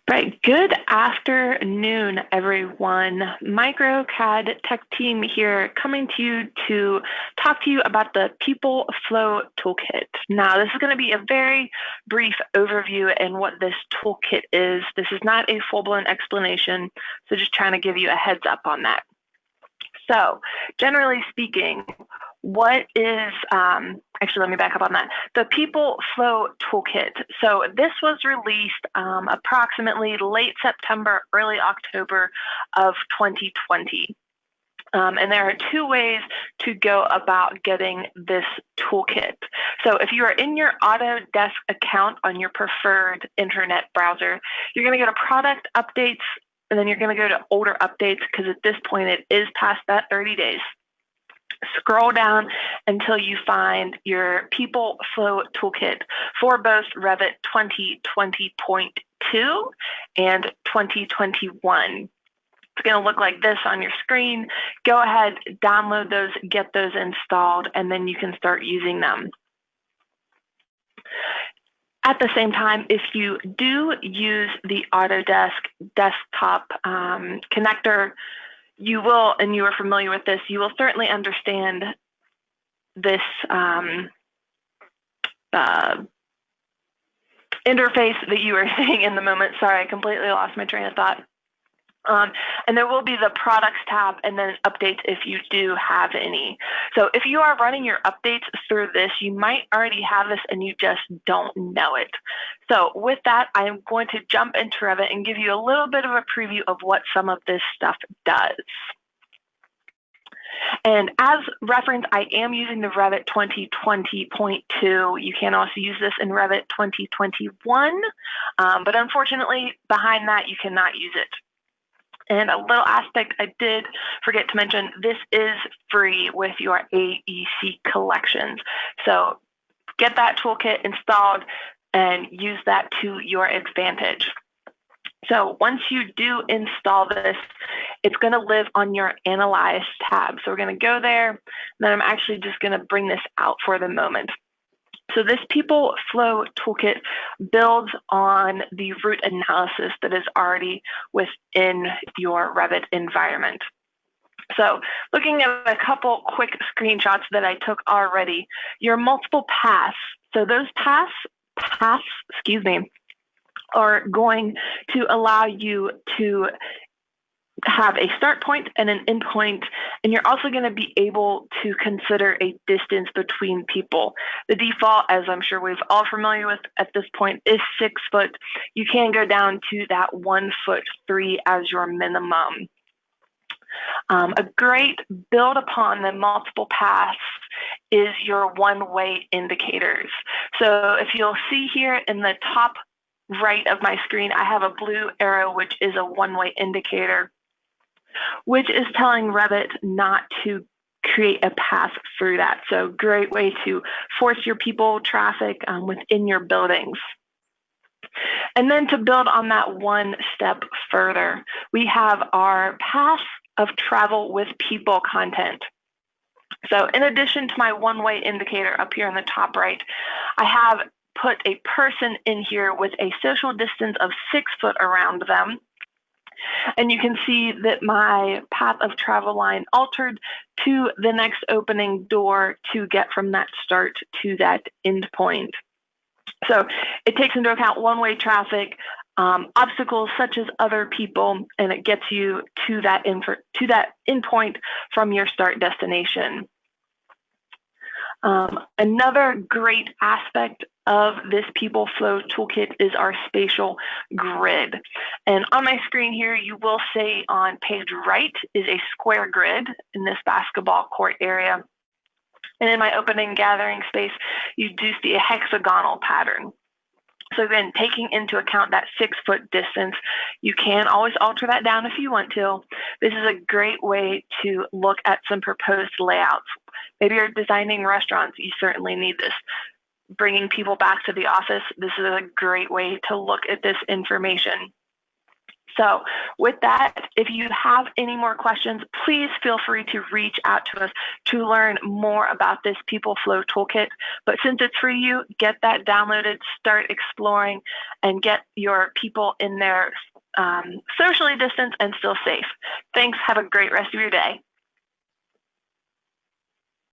Right. Good afternoon, everyone. MicroCAD Tech Team here, coming to you to talk to you about the People Flow Toolkit. Now, this is going to be a very brief overview in what this toolkit is. This is not a full-blown explanation, so just trying to give you a heads up on that. So, generally speaking, what is, actually, let me back up on that. The People Flow Toolkit. So this was released approximately late September, early October of 2020. And there are two ways to go about getting this toolkit. So if you are in your Autodesk account on your preferred internet browser, you're going to go to Product Updates, and then you're going to go to Older Updates, because at this point it is past that 30 days. Scroll down until you find your People Flow Toolkit for both Revit 2020.2 and 2021. It's going to look like this on your screen. Go ahead, download those, get those installed, and then you can start using them. At the same time, if you do use the Autodesk desktop connector, you will, and you are familiar with this, you will certainly understand this interface that you are seeing in the moment. Sorry, I completely lost my train of thought. And there will be the Products tab and then Updates if you do have any. So if you are running your updates through this, you might already have this and you just don't know it. So with that, I am going to jump into Revit and give you a little bit of a preview of what some of this stuff does. And as reference, I am using the Revit 2020.2. You can also use this in Revit 2021, but unfortunately, behind that, you cannot use it. And a little aspect I did forget to mention, this is free with your AEC collections. So get that toolkit installed and use that to your advantage. So once you do install this, it's going to live on your Analyze tab. So we're going to go there, and then I'm actually just going to bring this out for the moment. So this People Flow Toolkit builds on the root analysis that is already within your Revit environment. So looking at a couple quick screenshots that I took already, your multiple paths. So those paths, are going to allow you to have a start point and an end point, and you're also going to be able to consider a distance between people. The default, as I'm sure we've all familiar with at this point, is 6 foot. You can go down to that 1'3" as your minimum. A great build upon the multiple paths is your one-way indicators. So if you'll see here in the top right of my screen, I have a blue arrow, which is a one-way indicator, which is telling Revit not to create a path through that. So great way to force your people traffic within your buildings. And then to build on that one step further, we have our path of travel with people content. So in addition to my one-way indicator up here in the top right, I have put a person in here with a social distance of 6 foot around them. And you can see that my path of travel line altered to the next opening door to get from that start to that end point. So it takes into account one-way traffic, obstacles such as other people, and it gets you to that end point from your start destination. Another great aspect of this People Flow Toolkit is our spatial grid. And on my screen here, you will see on page right is a square grid in this basketball court area. And in my opening gathering space, you do see a hexagonal pattern. So then taking into account that 6 foot distance, you can always alter that down if you want to. This is a great way to look at some proposed layouts. Maybe you're designing restaurants, you certainly need this. Bringing people back to the office, this is a great way to look at this information. So with that, if you have any more questions, please feel free to reach out to us to learn more about this People Flow Toolkit. But since it's for you, get that downloaded, start exploring, and get your people in there socially distanced and still safe. Thanks. Have a great rest of your day.